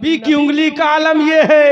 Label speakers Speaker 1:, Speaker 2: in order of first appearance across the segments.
Speaker 1: नबी की उंगली का आलम ये है,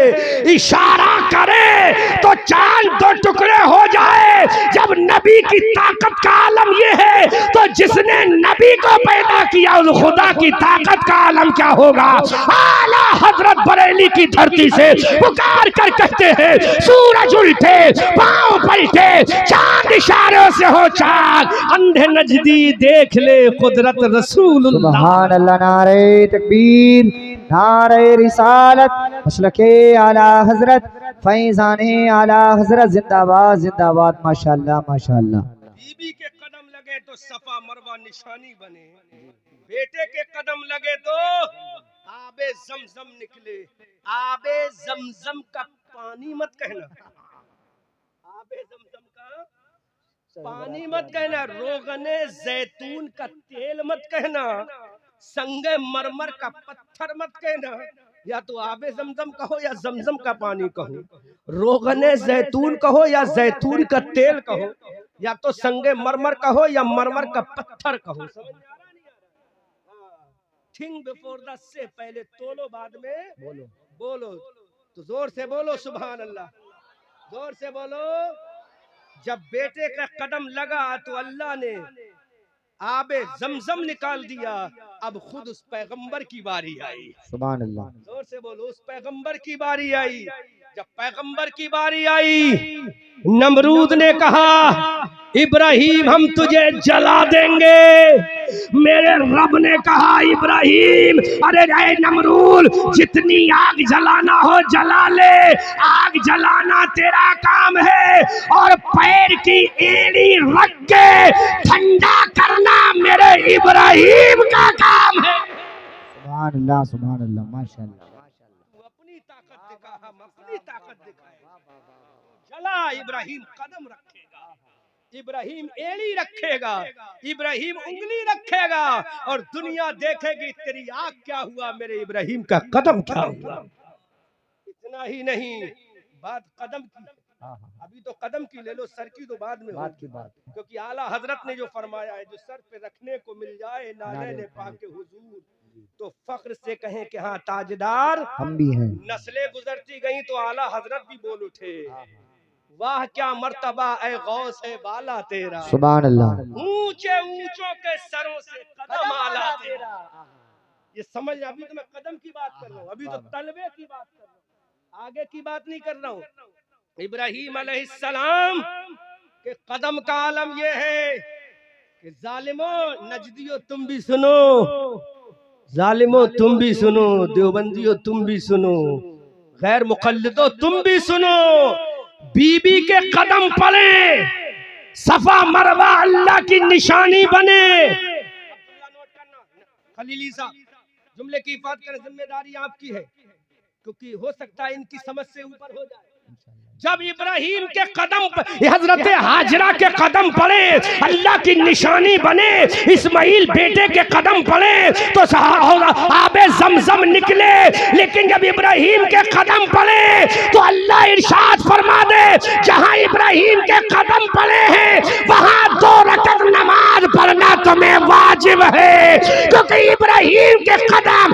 Speaker 1: इशारा करे तो चांद दो टुकड़े हो जाए। जब नबी की ताकत का आलम ये है तो जिसने नबी को पैदा किया उस खुदा की ताकत का आलम क्या होगा। आला हजरत बरेली की धरती से पुकार कर कहते हैं, सूरज उल्टे पांव पलटे चांद इशारों से हो चाक, अंधे नजदी देख ले कुदरत रसूलुल्लाह।
Speaker 2: सुभान अल्लाह, नारे तकबीर, नारे रिसालत, मसलके आला हजरत, फैजाने आला हजरत, जिंदाबाद जिंदाबाद, माशाअल्लाह माशाअल्लाह।
Speaker 1: बीबी के कदम लगे तो सफा मरवा निशानी बने, बेटे के कदम लगे तो आबे जमजम निकले। आबे जमजम का पानी मत कहना, आबे जमजम का पानी मत कहना, रोगने जैतून का तेल मत कहना, संगे मरमर का पत्थर मत कहना। या तो आबे जमजम कहो या जमजम का पानी कहो, रोगने जैतून कहो या जैतून का तेल कहो, या तो संगे मरमर कहो या मरमर का पत्थर कहो। थिंक बिफोर द से, पहले तोलो बाद में बोलो। बोलो तो जोर से बोलो सुभान अल्लाह, जोर से बोलो। जब बेटे का कदम लगा तो अल्लाह ने आबे जमजम निकाल दिया। अब खुद उस पैगंबर की बारी आई।
Speaker 2: सुभान अल्लाह,
Speaker 1: जोर से बोलो, उस पैगंबर की बारी आई। जब पैगंबर की बारी आई, नमरूद ने कहा, इब्राहिम हम तुझे जला देंगे। मेरे रब ने कहा, इब्राहिम अरे रे नमरूद, जितनी आग जलाना हो जला ले, आग जलाना तेरा काम है, और पैर की एड़ी रख के ठंडा करना मेरे इब्राहिम का काम है।
Speaker 2: सुभान अल्लाह माशाअल्लाह।
Speaker 1: अपनी ताकत दिखा, हम अपनी ताकत दिखाए। चला इब्राहिम कदम रखेगा, इब्राहिम एड़ी रखेगा, इब्राहिम उंगली रखेगा, और दुनिया देखेगी तेरी आग क्या हुआ, मेरे इब्राहिम का कदम क्या हुआ। इतना ही नहीं, बात कदम की, अभी तो कदम की ले लो, सर की तो बाद में बात की बात, क्योंकि आला हजरत ने जो फरमाया है, जो सर पे रखने को मिल जाए नाले ने पाके हुजूर, तो फख्र से कहें कि हाँ ताजदार
Speaker 2: हम भी हैं।
Speaker 1: नस्लें गुजरती गई तो आला हजरत भी बोल उठे, वाह क्या मर्तबा ए गौस है बाला तेरा।
Speaker 2: सुभान अल्लाह,
Speaker 1: ऊंचे ऊंचों के सरों से कदम आला तेरा। ये समझ, अभी तो मैं कदम की बात कर रहा हूँ, अभी तो तलबे की बात कर रहा हूँ, आगे की बात नहीं कर रहा हूँ। इब्राहिम अलैहिस्सलाम के कदम का आलम ये है कि जालिमो नजदियो तुम भी सुनो, जालिमो तुम भी सुनो, देवबंदियो तुम भी सुनो, गैर मुकल्लिदो तुम भी सुनो। बीबी के कदम पड़े, सफा मरवा अल्लाह की निशानी बने। खलीली साहब, जुमले की हिफाजत करें, जिम्मेदारी आपकी है, क्योंकि हो सकता है इनकी समझ से ऊपर हो जाए। जब इब्राहिम के कदम, हजरत हाजरा के कदम पड़े, अल्लाह की निशानी बने, इस्माइल बेटे के कदम पड़े तो आबे जमजम निकले। लेकिन जब इब्राहिम के कदम पड़े तो अल्लाह इरशाद फरमा दे, जहां इब्राहिम के कदम पड़े हैं वहां 2 रकअत नमाज पढ़ना तुम्हें वाजिब है, क्योंकि इब्राहिम के कदम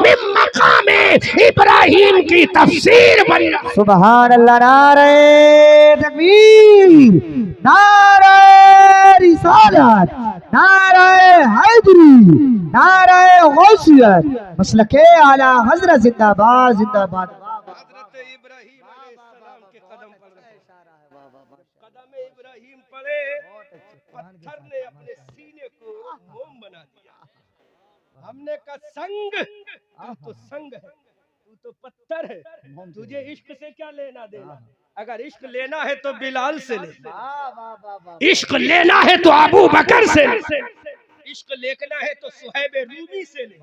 Speaker 1: मिन मकामे इब्राहिम की तफसीर बनी।
Speaker 2: सुभान अल्लाह, नारे तकबीर, नारे रिसालत, नारे हैदरी, नारे गौसियत, मसलके आला हजरत, जिंदाबाद जिंदाबाद।
Speaker 1: हजरत इब्राहिम अलैहिस्सलाम के कदम पड़ रहे, कदम इब्राहिम पड़े, पत्थर ने अपने सीने को मोम बना दिया। हमने कहा संग, तू तो संग है, तू तो पत्थर है, तुझे इश्क से क्या लेना देना। अगर इश्क लेना है तो बिलाल से ले, इश्क लेना है तो अबू बकर से ले, इश्क लेना है तो सुहैब रूमी से ले,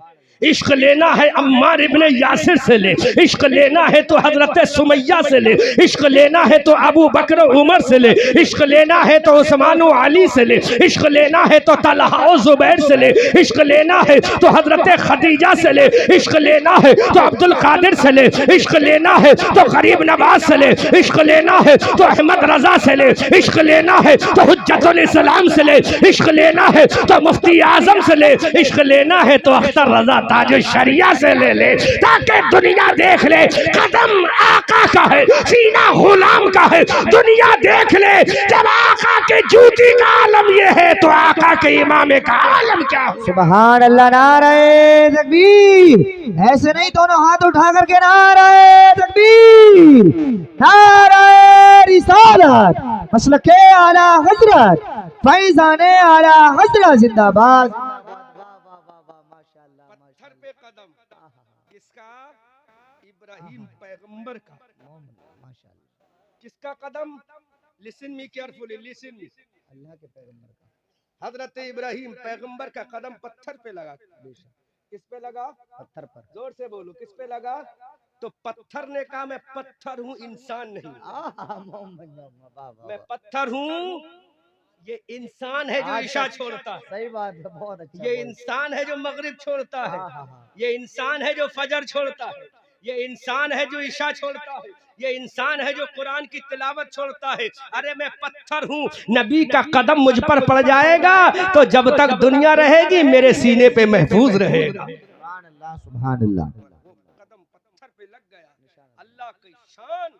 Speaker 1: इश्क लेना है अम्मार इब्ने यासिर से ले, इश्क लेना है तो हजरत सुमैया से ले, इश्क लेना है तो अबू बकर उमर से ले, इश्क लेना है तो उस्मान अली से ले, इश्क लेना है तो तलहा जुबैर से ले, इश्क लेना है तो हजरत खदीजा से ले, इश्क लेना है तो अब्दुल कादिर से ले, इश्क लेना है तो गरीब नवाज से ले, इश्क लेना है तो अहमद रजा से ले, इश्क लेना है तो हुज्जतुल इस्लाम से ले, इश्क लेना है तो मुफ्ती वली आजम से ले, इश्क लेना है तो अख्तर रजा ताज शरिया से ले ले, ताकि दुनिया देख ले कदम आका का है, सीना गुलाम का है। दुनिया देख ले जब आका के जूती का आलम ये है तो आका के इमामे का आलम क्या हो।
Speaker 2: सुभान अल्लाह, नारे तकबीर। ऐसे नहीं, दोनों हाथ उठा करके नारे तकबीर, नारे रिसालत, मसलके आला हजरत, फैजाने आला हजरत जिंदाबाद।
Speaker 1: पत्थर पे कदम किसका? इब्राहिम पैगंबर का। किसका कदम? Listen me carefully, listen me.
Speaker 2: Allah के पैगंबर का,
Speaker 1: हजरत इब्राहिम पैगंबर का कदम पत्थर पे लगा। किस पे लगा?
Speaker 2: पत्थर पर।
Speaker 1: जोर से बोलो, किस पे लगा? तो पत्थर ने कहा मैं पत्थर हूँ, इंसान नहीं। मैं पत्थर हूँ, ये इंसान है जो ईशा छोड़ता है।
Speaker 2: सही बात है, बहुत अच्छा।
Speaker 1: ये इंसान है जो मगरिब छोड़ता है। ये इंसान है जो फजर छोड़ता है। ये इंसान है जो ईशा छोड़ता है। ये इंसान है जो कुरान की तिलावत छोड़ता है। अरे मैं पत्थर हूँ, नबी का कदम मुझ पर पड़ जाएगा तो जब तक दुनिया रहेगी मेरे सीने पे महफूज रहेगा।
Speaker 2: सुभान अल्लाह, सुभान अल्लाह।
Speaker 1: कदम पत्थर पे लग गया। अल्लाह की शान,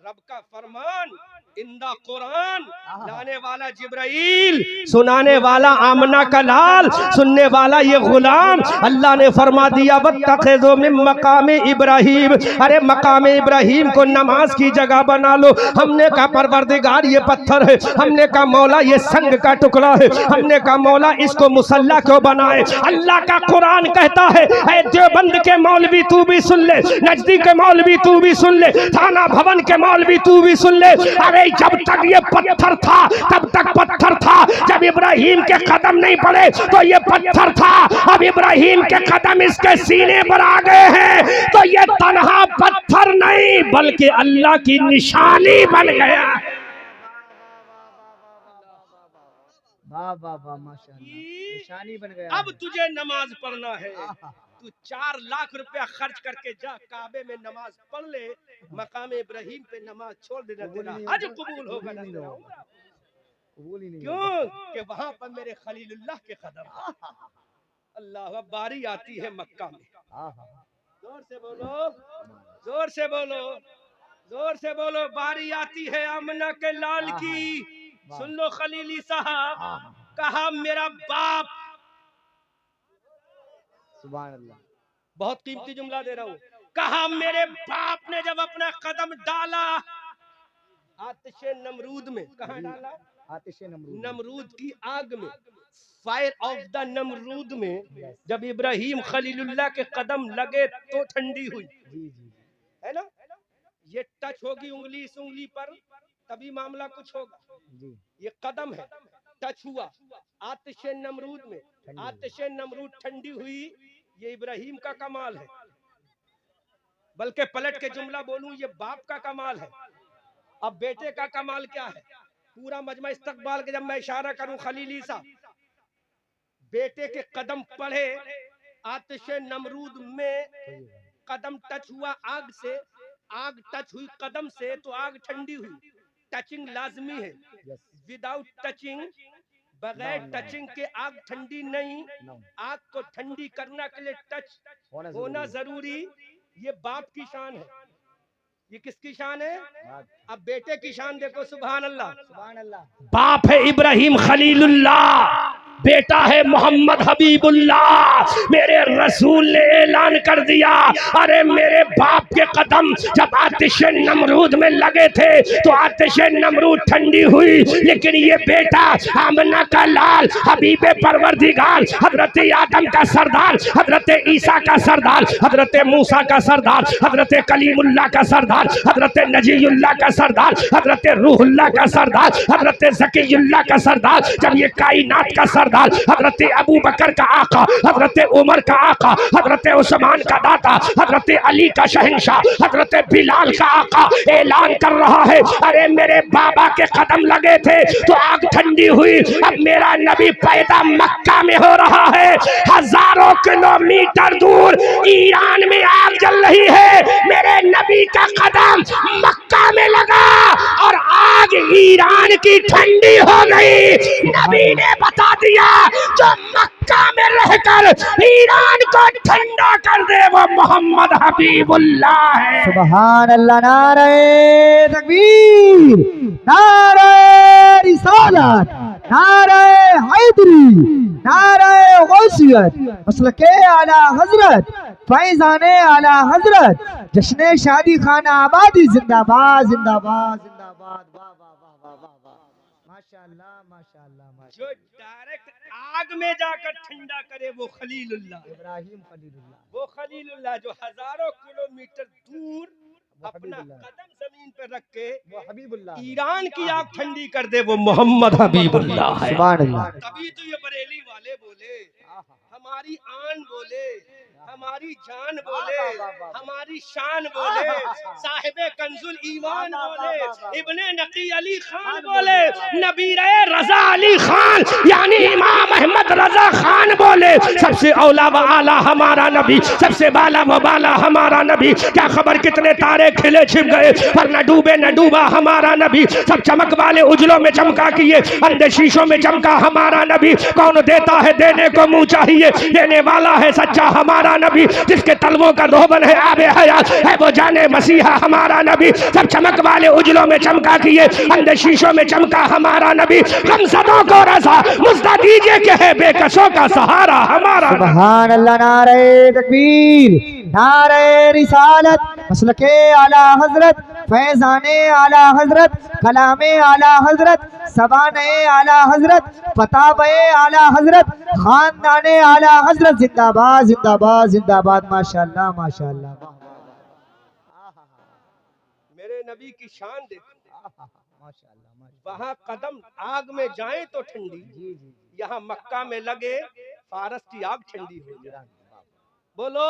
Speaker 1: रब का फरमान, इंदा कुरान, लाने वाला जिब्राइल, सुनाने वाला आमना का लाल, सुनने वाला ये गुलाम। अल्लाह ने फरमा दिया वत्तखिज़ू मिन मकामे इब्राहिम। अरे मकामे इब्राहिम को नमाज की जगह बना लो। हमने कहा परवरदिगार ये पत्थर है, हमने कहा मौला ये संग का टुकड़ा है, हमने कहा मौला इसको मुसल्ला क्यों बनाए। अल्लाह का कुरान कहता है ऐ देवबंद के मौलवी तू भी सुन ले, नजदीक के मौलवी तू भी सुन ले, थाना भवन के मौलवी तू भी सुन ले। अरे जब तक ये पत्थर था तब तक पत्थर था, जब इब्राहिम के कदम नहीं पड़े तो ये पत्थर था। अब इब्राहिम के कदम इसके सीने पर आ गए हैं तो ये तन्हा पत्थर नहीं बल्कि अल्लाह की निशानी बन गया।
Speaker 2: वाह वाह वाह, माशाअल्लाह, निशानी बन गया।
Speaker 1: अब तुझे नमाज पढ़ना है, तू 4 लाख रुपया खर्च करके जा काबे में नमाज पढ़ ले, मकाम इब्राहिम पे नमाज छोड़ देना, तेरा हज कबूल होगा।
Speaker 2: कबूल ही नहीं,
Speaker 1: क्यों? कि वहां पर मेरे खलीलुल्लाह के कदम। अल्लाह, बारी आती है मक्का में। जोर से बोलो, जोर से बोलो, जोर से बोलो, बारी आती है आमना के लाल की। सुन लो खलीली साहब, कहा मेरा बाप,
Speaker 2: सुभान अल्लाह,
Speaker 1: बहुत कीमती जुमला दे रहा हूँ, कहा मेरे बाप ने जब अपना कदम डाला आतिशे नमरूद में, कहाँ डाला?
Speaker 2: आतिशे नमरूद,
Speaker 1: नमरूद की आग में, फायर ऑफ द नमरूद में। जब इब्राहिम खलीलुल्लाह के कदम लगे तो ठंडी हुई, है ना? ये टच होगी उंगली इस उंगली पर तभी मामला कुछ होगा। ये कदम है, टच हुआ आतिशे नमरूद में, आतिशे नमरूद ठंडी हुई। ये इब्राहिम का कमाल है, बल्कि पलट के जुमला बोलूं ये बाप का कमाल है। अब बेटे का कमाल क्या है? पूरा मजमा इस्तकबाल के जब मैं इशारा करूं खलीली सा, बेटे के कदम पड़े आतिशे नमरूद में, कदम टच हुआ आग से, आग टच हुई कदम से तो आग ठंडी हुई। टचिंग लाजमी है, विदाउट टचिंग, बगैर टचिंग के आग ठंडी नहीं। आग को ठंडी करने के लिए टच होना जरूरी। ये बाप की शान है। ये किसकी शान है? अब बेटे की शान देखो, सुभान अल्लाह, सुभान अल्लाह। बाप है इब्राहिम खलीलुल्लाह, बेटा है मोहम्मद हबीबुल्लाह। मेरे रसूल ने ऐलान कर दिया, अरे मेरे बाप के कदम जब आतिशे नमरूद में लगे थे तो आतिशे नमरूद ठंडी हुई, लेकिन ये बेटा आमना का लाल, हबीबे परवरदिगार, हजरत आदम का सरदार, हजरत ईसा का सरदार, हजरत मूसा का सरदार, हजरत कलीमुल्लाह का सरदार, हजरत नजीयुल्लाह का सरदार, हजरत रूहुल्लाह का सरदार, हजरत ज़कीयुल्लाह का सरदार, जब ये कायनात का सरदार, हजरत अबू बकर का आका, हजरत उमर का आका, हजरत उस्मान का दाता, हजरत अली का शहंशाह, हजरत बिलाल का आका ऐलान कर रहा है, अरे मेरे बाबा के कदम लगे थे तो आग ठंडी हुई। अब मेरा नबी पैदा मक्का में हो रहा है, हजारों किलोमीटर दूर ईरान में आग जल रही है, मेरे नबी का कदम मक्का में लगा और आग ईरान की ठंडी हो गई। नबी ने बता दिया जो मक्का में रहकर ईरान को ठंडा कर दे वो मोहम्मद हबीबुल्लाह है।
Speaker 2: सुभान अल्लाह। नारे तकबीर, नारे रिसालत, नारे हैदरी, नारे गौसियत, मसलके आला हजरत, फैजाने आला हजरत, जश्न शादी खाना आबादी जिंदाबाद जिंदाबाद जिंदाबाद। वाह वाह वाह वाह वाह वाह, माशाअल्लाह माशाअल्लाह माशाअल्लाह।
Speaker 1: जो डायरेक्ट आग में जाकर ठंडा करे वो खलीलुल्लाह,
Speaker 2: इब्राहिम खलीलुल्लाह,
Speaker 1: वो खलीलुल्लाह जो हजारों किलोमीटर दूर अपना कदम जमीन पर रख के
Speaker 2: वो हबीबुल्लाह,
Speaker 1: ईरान की आग ठंडी कर दे वो मोहम्मद हबीबुल्लाह है।
Speaker 2: सुभान अल्लाह।
Speaker 1: तभी तो ये बरेली वाले बोले, हमारी आन बोले, हमारी जान बोले, हमारी शान बोले, साहिबे कंजुल ईमान बोले, इब्ने नकी अली खान बोले, नबीरे रजा अली खान यानी इमाम अहमद रजा खान बोले, सबसे औला व आला हमारा नबी, सबसे बाला व बाला हमारा नबी। क्या खबर कितने तारे खिले छिप गए पर न डूबे न डूबा हमारा नबी। सब चमक वाले उजलों में चमका किए, अंधे शीशों में चमका हमारा नबी। कौन देता है देने को मुंह चाहिए, देने वाला है सच्चा हमारा नबी। जिसके तलवों का धोबन है आबे हयात है वो जाने मसीहा हमारा नबी। सब चमक वाले उजलों में चमका किए, अंधे शीशों में चमका हमारा नबी। गमज़दों को रज़ा मुज़्दा दीजिए कि है बेकसों का सहारा हमारा।
Speaker 2: सुभान अल्लाह। नारे तकबीर, नारे रिसालत, मसलके आला हजरत, फैजाने आला हजरत, कलामे आला हजरत, सबाने आला हजरत, फतावे आला हजरत, खानदाने आला हजरत जिंदाबाद जिंदाबाद जिंदाबाद। माशाअल्लाह माशाअल्लाह।
Speaker 1: मेरे नबी की शान देखो,
Speaker 2: माशाअल्लाह।
Speaker 1: वहाँ कदम आग में जाए तो ठंडी, यहाँ मक्का में लगे फारस की आग ठंडी हो जाए। बोलो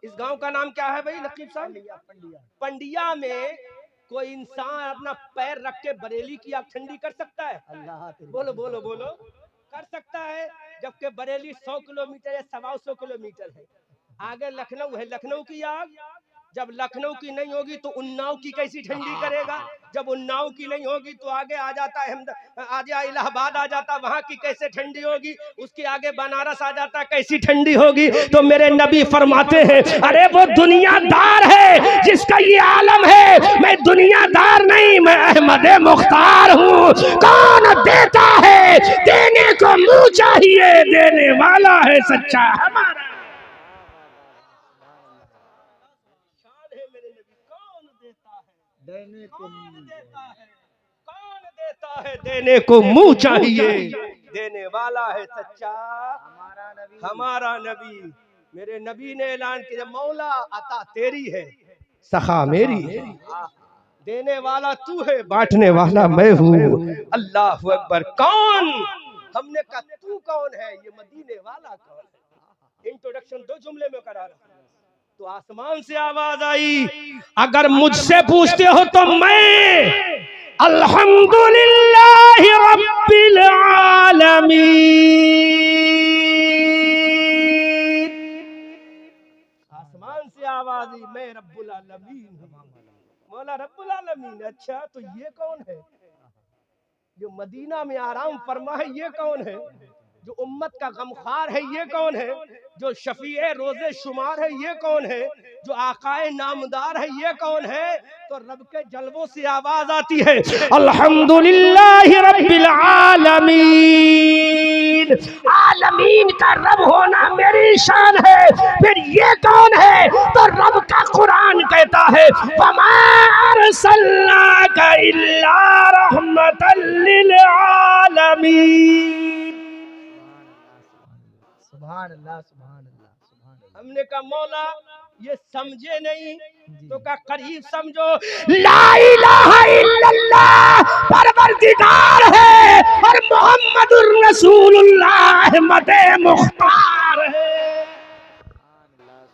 Speaker 1: इस गांव का नाम क्या है भाई नकीब साहब? पंडिया में कोई इंसान अपना पैर रख के बरेली की आग ठंडी कर सकता है? बोलो बोलो बोलो, कर सकता है। जबकि बरेली 100 किलोमीटर या 125 किलोमीटर है। आगे लखनऊ है, लखनऊ की आग जब लखनऊ की नहीं होगी तो उन्नाव की कैसी ठंडी करेगा? जब उन्नाव की नहीं होगी तो आगे आ जाता है आगे इलाहाबाद आ जाता, वहां की कैसे ठंडी होगी? उसके आगे बनारस आ जाता, कैसी ठंडी होगी? तो मेरे नबी फरमाते हैं अरे वो दुनियादार है जिसका ये आलम है, मैं दुनियादार नहीं, मैं अहमद मुख्तार हूँ। कौन देता है देने को मुंह चाहिए, देने वाला है सच्चा हमारा। देने को मुंह चाहिए, देने वाला है सच्चा हमारा नबी। मेरे नबी ने ऐलान किया मौला अता तेरी है, सखा मेरी है, देने वाला तू है, बांटने वाला मैं हूँ। अल्लाह अकबर। कौन? हमने कहा तू कौन है, ये मदीने वाला कौन है? इंट्रोडक्शन 2 जुमले में करा रहा। तो आसमान से आवाज आई, अगर मुझसे पूछते हो तो मैं अल्हम्दुलिल्लाह रब्बिल आलमीन। आसमान से आवाज आई, मैं रब्बुल आलमीन हूं, मौला रब्बुल आलमीन। अच्छा तो ये कौन है जो मदीना में आराम फरमा है? ये कौन है जो उम्मत का गमखार है? ये कौन है जो शफीए रोजे शुमार है? ये कौन है जो आकाए नामदार है? ये कौन है? तो रब के जलवों से आवाज आती है अल्हम्दुलिल्लाह रब्बिल आलमीन। आलमीन का रब होना मेरी शान है। फिर ये कौन है? तो रब का कुरान कहता है वमा अरसलनाका इल्ला रहमतल लिल आलमीन।
Speaker 2: सुभान अल्लाह सुभान अल्लाह सुभान अल्लाह।
Speaker 1: हमने कहा मौला ये समझे नहीं तो का करीब समझो, ला इलाहा इल्लल्लाह परवरदिगार है और मोहम्मदुर रसूलुल्लाह अहमद मुख्तार है।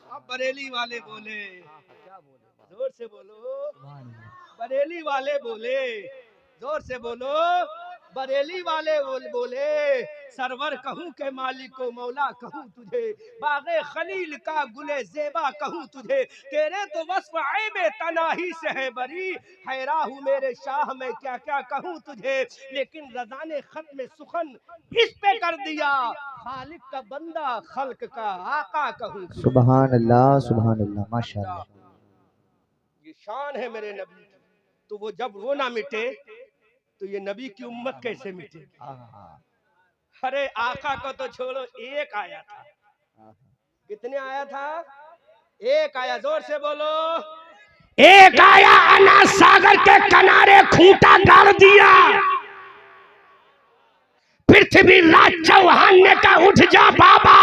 Speaker 1: अब बरेली वाले बोले, जोर से बोलो, बरेली वाले बोले, जोर से बोलो, बरेली वाले बोले सरवर कहूँ के मालिक को मौला कहूँ तुझे, बागे खलील का गुले जेबा कहूँ तुझे, तेरे तो वस्फ ऐबे तनाही से है बरी, हैरा हूँ मेरे शाह मैं क्या क्या कहूँ तुझे, लेकिन रज़ा ने खत में सुखन इस पे कर दिया, खालिक का बंदा खल्क का आका कहूँ तुझे।
Speaker 2: सुभान अल्लाह माशाअल्लाह।
Speaker 1: ये शान है मेरे नबी की। तो वो जब वो ना मिटे तो ये नबी की उम्मत कैसे मिटे। अरे आका को तो छोड़ो, एक आया था, कितने आया था, एक आया, जोर से बोलो, एक आया, अना सागर के किनारे खूंटा गाड़ दिया, पृथ्वीराज चौहान ने कहा उठ जा बाबा,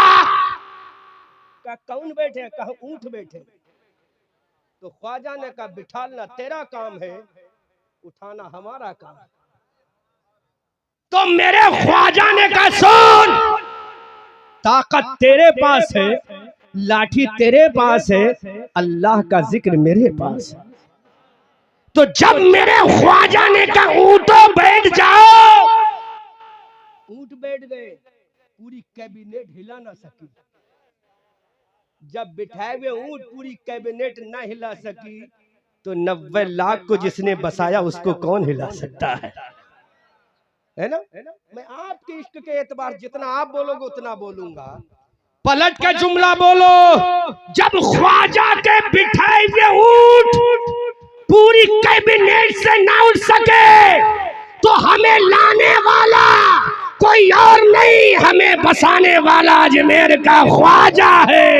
Speaker 1: का कौन बैठे, कहा ऊंट बैठे, तो ख्वाजा ने कहा बिठालना तेरा काम है, उठाना हमारा काम है। तो मेरे ख्वाजा ने कहा सुन, ताकत तेरे पास है, लाठी तेरे पास है, अल्लाह का जिक्र मेरे पास है। तो जब मेरे ख्वाजा ने कहा ऊंटो बैठ जाओ, ऊंट बैठ गए, पूरी कैबिनेट हिला ना सकी। जब बिठाए हुए ऊंट पूरी कैबिनेट ना हिला सकी, तो 90 लाख को जिसने बसाया उसको कौन हिला सकता है ना। मैं आपके इश्क के एतबार जितना आप बोलोगे उतना बोलूंगा। पलट के जुमला बोलो, जब ख्वाजा के बिठाए हुए ऊंट पूरी कैबिनेट से ना उठ सके, तो हमें लाने वाला कोई और नहीं, हमें बसाने वाला अजमेर का ख्वाजा है।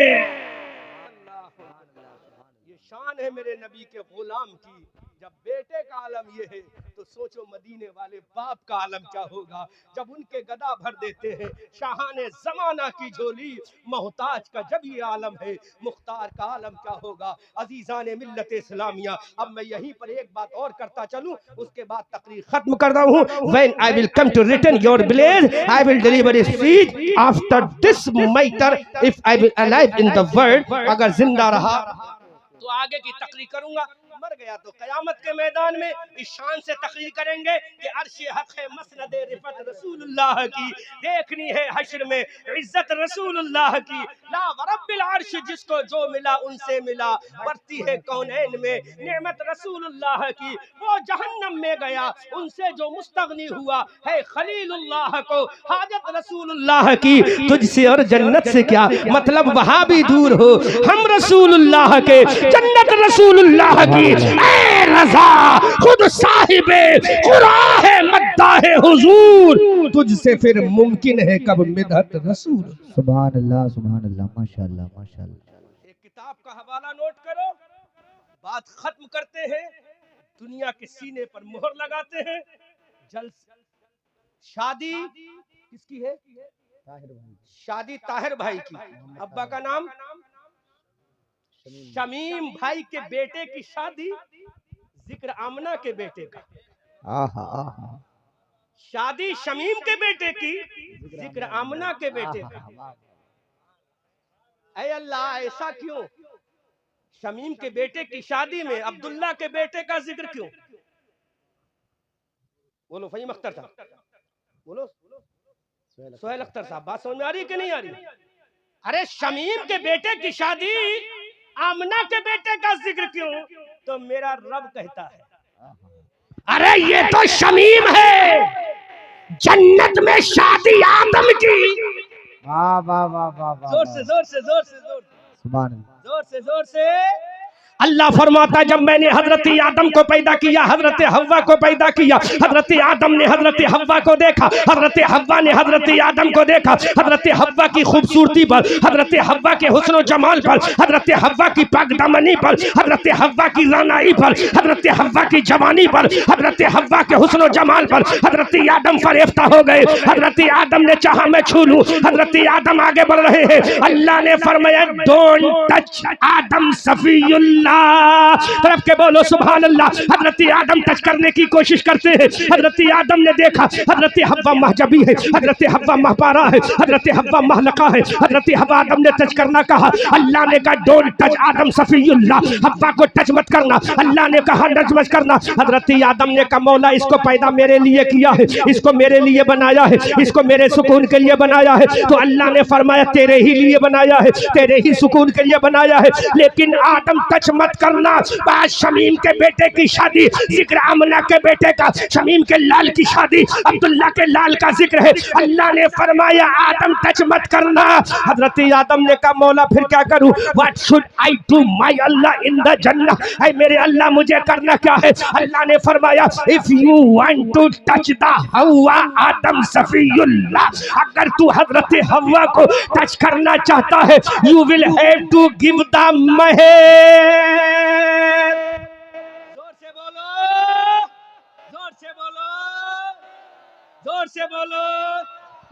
Speaker 1: ये शान है मेरे नबी के गुलाम की। जब बेटे का आलम ये है तो सोचो मदीने वाले बाप का आलम क्या होगा। जब उनके गदा भर देते हैं शाहाने जमाना की झोली, मोहताज का जब ये आलम है, मुख्तार का आलम क्या होगा। अजीजान मिल्लत इस्लामिया, अब मैं यहीं पर एक बात और करता चलूं, उसके बाद तकरीर खत्म कर रहा हूं। When I will come to return your village, I will deliver a speech after this matter, if I will alive in the world, अगर जिंदा रहा तो आगे की तकरीर करूंगा, मर गया तो कयामत के मैदान में इस शान से तकरीर करेंगे कि अर्श हक है मसनद रिफत रसूलुल्लाह की, देखनी है हश्र में इज्जत रसूलुल्लाह की। ला वरब्बिल अर्श, जिसको जो मिला उनसे मिला, बढ़ती है कौनैन में नेमत रसूलुल्लाह की। वो जहन्नम में गया, उनसे जो मुस्तगनी हुआ है खलीलुल्लाह को, हाजत रसूलुल्लाह की। तुझसे और जन्नत से क्या मतलब, वहां भी दूर हो, हम रसूलुल्लाह के, जन्नत रसूलुल्लाह की। ऐ रज़ा खुद साहिबे कुराह मद्दाह हुजूर, तुझसे फिर मुमकिन है कब मिदहत रसूल।
Speaker 2: सुभान अल्लाह माशाअल्लाह माशाअल्लाह।
Speaker 1: एक किताब का हवाला नोट करो, बात खत्म करते हैं, दुनिया के सीने पर मोहर लगाते हैं। जल शादी किसकी है, शादी ताहिर भाई की, अब्बा का नाम शमीम भाई के बेटे की शादी, जिक्र आमना के बेटे का।
Speaker 2: आहा आहा,
Speaker 1: शादी शमीम के बेटे की, जिक्र आमना के बेटे का। ऐ अल्लाह, ऐसा क्यों? शमीम के बेटे की शादी में अब्दुल्ला के बेटे का जिक्र क्यों? बोलो फहीम अख्तर साहब, बोलो सोहेल अख्तर साहब, बात समझ में आ रही है कि नहीं आ रही? अरे शमीम के बेटे की शादी, आमना के बेटे का जिक्र क्यों? तो मेरा रब कहता है, अरे ये तो शमीम है, जन्नत में शादी आदम की।
Speaker 2: वाह वाह वाह वाह,
Speaker 1: जोर से जोर से जोर से जोर,
Speaker 2: सुभान अल्लाह,
Speaker 1: जोर से जोर से। अल्लाह फरमाता, जब मैंने हजरत आदम को पैदा किया, हजरत हव्वा को पैदा किया, हजरत आदम ने हजरत हव्वा को देखा, हजरत हव्वा ने हजरत आदम को देखा। हजरत हव्वा की खूबसूरती पर, हजरत हव्वा के हुस्न जमाल पर, हजरत हव्वा की पाकदामनी पर, हजरत हव्वा की रानाई पर, हजरत हव्वा की जवानी पर, हजरत हव्वा के हुस्न जमाल पर हजरत आदम फरेफ्ता हो गए। हजरत आदम ने चाहा मैं छू लूं, हजरत आदम आगे बढ़ रहे हैं। अल्लाह ने फरमाया डोंट टच आदम सफीउल्लाह अल्लाह, तरफ के बोलो सुभान अल्लाह। हजरत आदम टच करने की कोशिश करते हैं, हजरत आदम ने देखा हजरत हव्वा महजबी है, हजरत हव्वा महपारा है, हजरत हव्वा महलका है, हजरत हव्वा आदम ने टच करना कहा, अल्लाह ने कहा डोंट टच आदम सफीउल्लाह, हव्वा को टच मत करना, अल्लाह ने कहा टच मत करना। हजरत आदम ने कहा मौला इसको पैदा मेरे लिए किया है, इसको मेरे लिए बनाया है, इसको मेरे सुकून के लिए बनाया है, तो अल्लाह ने फरमाया तेरे ही लिए बनाया है, तेरे ही सुकून के लिए बनाया है, लेकिन आदम टच मत करना। बाद शमीम के बेटे की शादी, जिक्र आमना के बेटे का, शमीम के लाल की शादी, अब्दुल्ला के लाल का जिक्र है, अल्लाह ने फरमाया आदम टच मत करना। हजरत आदम ने कहा मौला फिर क्या करूं, what should I do my Allah in the Jannah, ऐ मेरे अल्लाह मुझे करना क्या है। अल्लाह ने फरमाया if you want to touch the Hawwa आदम सफीउल्लाह, अगर तू हजरत हव्वा को टच करना चाहता है you will have to give the mahr. जोर से बोलो, जोर से बोलो, जोर से बोलो।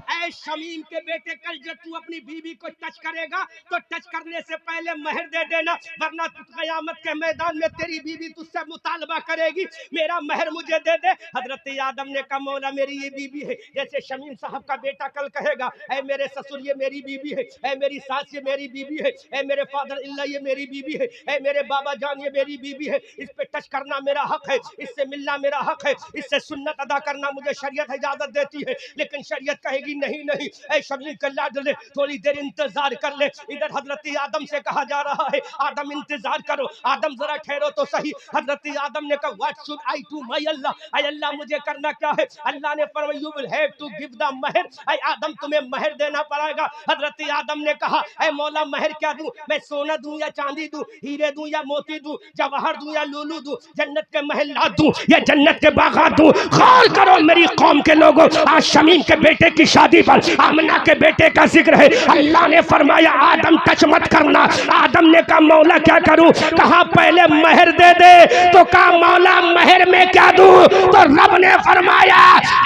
Speaker 1: ऐ शमीम के बेटे कल जब तू अपनी बीवी को टच करेगा तो टच करने से पहले महर दे देना, वरना क़यामत के मैदान में तेरी बीवी तुझसे मुतालबा करेगी मेरा महर मुझे दे दे। हजरत आदम ने कहा मौला मेरी ये बीवी है, जैसे शमीम साहब का बेटा कल कहेगा ऐ मेरे ससुर ये मेरी बीवी है, ऐ मेरी सास ये मेरी बीवी है, ऐ मेरे फादर इल्ला ये मेरी बीवी है, ऐ मेरे बाबा जान ये मेरी बीवी है, इस पे टच करना मेरा हक है, इससे मिलना मेरा हक है, इससे सुन्नत अदा करना मुझे शरीयत इजाजत देती है, लेकिन शरीयत कहेगी नहीं नहीं ऐ शमीम का लाडले थोड़ी देर इंतजार कर ले। इधर हजरत आदम से कहा जा रहा है आदम इंतजार करो, आदम जरा ठहरो तो सही। हजरत आदम ने कहा what should I do my Allah, ऐ अल्लाह मुझे करना क्या है। अल्लाह ने फरमाया you will have to give the mahr, ऐ आदम तुम्हें महर देना पड़ेगा। हजरत आदम ने कहा ऐ मौला महर क्या दूं, मैं सोना दूं या चांदी दूं, हीरे दूं या मोती दूं, जवाहर दूं या लूलू दूं, जन्नत के महल दूं या जन्नत के बागात दूं। गौर करो मेरी कौम के लोगों, आज शमीम के बेटे की शादी पर आमना के बेटे का जिक्र है, अल्लाह ने फरमाया आदम टच मत करना। आदम ने कहा मौला क्या करूं, कहा पहले महर दे दे, तो कहा मौला महर में क्या दूं, तो रब ने फरमाया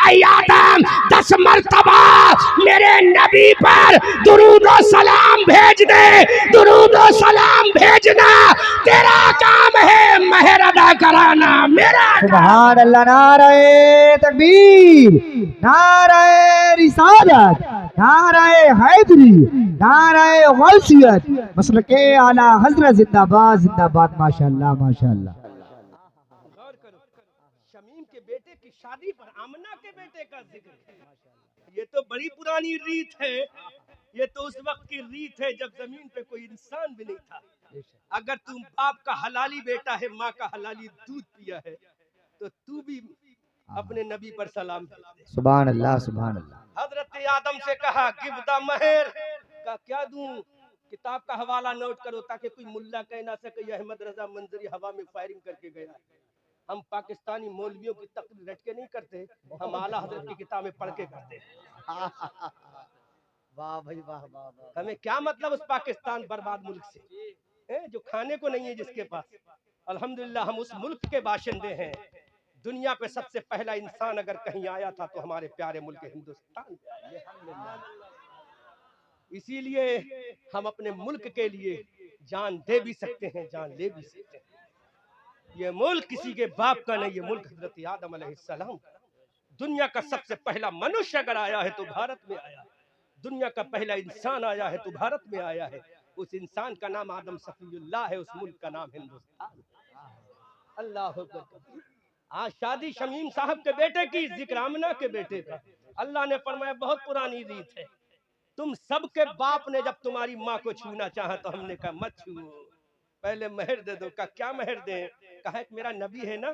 Speaker 1: ऐ आदम 10 मरतबा मेरे नबी पर दुरूद और सलाम भेज दे, दुरूद और सलाम भेजना तेरा काम है, महर अदा कराना मेरा।
Speaker 2: सुभान अल्लाह, नारे तकबीर, नारे रिसालत, नारे हैदरी, नारे गौसियत, मसलके आला हजरत जिंदाबाद जिंदाबाद, माशाअल्लाह माशाअल्लाह।
Speaker 1: गौर करो शमीम के बेटे की शादी पर आमना के बेटे का जिक्र है। ये तो बड़ी पुरानी रीत है, ये तो उस वक्त की रीत है जब जमीन पे कोई इंसान भी नहीं था। अगर तुम बाप का हलाली बेटा है, माँ का हलाली दूध पिया है, तो तू भी अपने नबी पर सलाम भेज दे।
Speaker 2: सुभान अल्लाह सुभान अल्लाह।
Speaker 1: हजरत आदम से कहा गिव द महर, का क्या दूं, किताब का हवाला नोट करो ताकि कोई मुल्ला कह ना सके ये अहमद रजा मंजरी हवा में फायरिंग करके गया। हम पाकिस्तानी मौलवियों की तकरीर रट के नहीं करते, हम आला हजरत की किताबें पढ़ के करते हैं।
Speaker 2: वाह भाई वाह वाह वाह।
Speaker 1: हमें क्या मतलब उस पाकिस्तान बर्बाद मुल्क से जो खाने को नहीं है जिसके पास। अल्हम्दुलिल्लाह हम उस मुल्क के बाशिंदे हैं। दुनिया पे सबसे पहला इंसान अगर कहीं आया था तो हमारे प्यारे मुल्क हिंदुस्तान में। इसीलिए हम अपने मुल्क के लिए जान दे भी सकते हैं, जान ले भी सकते हैं। ये मुल्क किसी के बाप का नहीं, ये मुल्क हजरत आदम अलैहिस्सलाम का। दुनिया का सबसे पहला मनुष्य अगर आया है तो भारत में आया है, दुनिया का पहला इंसान आया है तो भारत में आया है। उस इंसान का नाम आदम सफीउल्लाह है, उस मुल्क का नाम हिंदुस्तान। अल्लाह अकबर। आज शादी शमीम साहब के बेटे की, जिक्र आमना के बेटे का। अल्लाह ने फरमाया बहुत पुरानी रीत है, तुम सबके बाप ने जब तुम्हारी माँ को छूना चाहा तो हमने कहा मत छुओ, पहले महर दे दो। कहा क्या महर दें, कहा मेरा नबी है ना,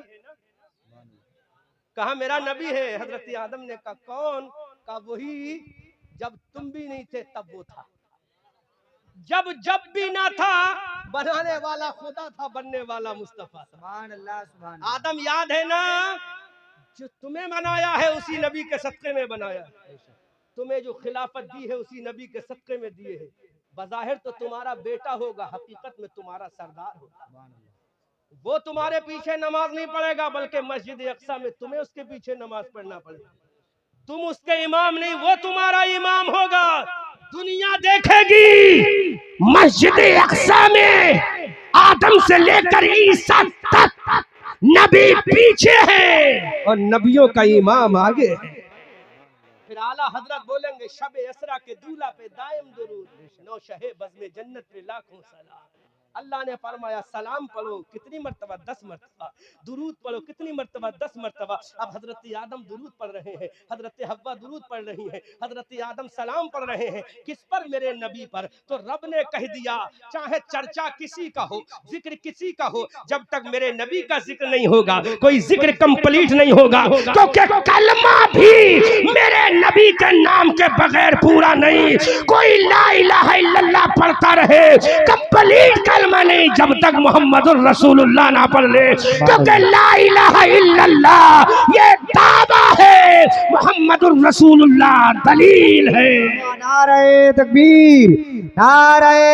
Speaker 1: कहा मेरा नबी है। हजरत आदम ने कहा कौन, कहा वही जब तुम भी नहीं थे तब वो था, जब भी ना था बनाने वाला खुदा था, बनने वाला मुस्तफा।
Speaker 2: सुभान अल्लाह सुभान अल्लाह।
Speaker 1: आदम याद है ना, जो तुम्हें बनाया है उसी नबी के सदक़े में बनाया है, तुम्हें जो खिलाफत दी है उसी नबी के सदक़े में दिए है। बज़ाहिर तो तुम्हारा बेटा होगा, हकीकत में तुम्हारा सरदार होगा। वो तुम्हारे पीछे नमाज नहीं पढ़ेगा, बल्कि मस्जिद अक्सा में तुम्हें उसके पीछे नमाज पढ़ना पड़ेगा। तुम उसके इमाम नहीं, वो तुम्हारा इमाम होगा। दुनिया देखेगी मस्जिद अक्सा में आदम आदम से लेकर ईसा तक नबी पीछे है और नबियों का इमाम आगे है। फिर आला हजरत बोलेंगे शबे असरा के दूल्हा पे दायम दुरूद नौ शहे बज़्मे जन्नत पे लाखों सलाम। अल्लाह ने फरमाया सलाम पढ़ो कितनी मर्तबा 10 मर्तबा, दुरूद पढ़ो कितनी मर्तबा 10 मर्तबा। अब हजरत आदम दुरूद पढ़ रहे हैं, हजरत हव्वा दुरूद पढ़ रही हैं, हजरत आदम सलाम पढ़ रहे हैं किस पर? मेरे नबी पर। तो रब ने कह दिया चाहे चर्चा किसी का हो, जिक्र किसी का हो, जब तक मेरे नबी का जिक्र नहीं होगा कोई जिक्र कंप्लीट नहीं होगा। क्योंकि कलमा भी मेरे नबी के नाम के बगैर पूरा नहीं। कोई ला इलाहा इल्लल्लाह पढ़ता रहे कंप्लीट कलमा नहीं जब तक मोहम्मदुर रसूलुल्लाह ना पढ़ ले। क्योंकि ला इलाहा इल्लल्लाह ये दावा है, मोहम्मदुर रसूलुल्लाह दलील है।
Speaker 2: नारे तकबीर, नारे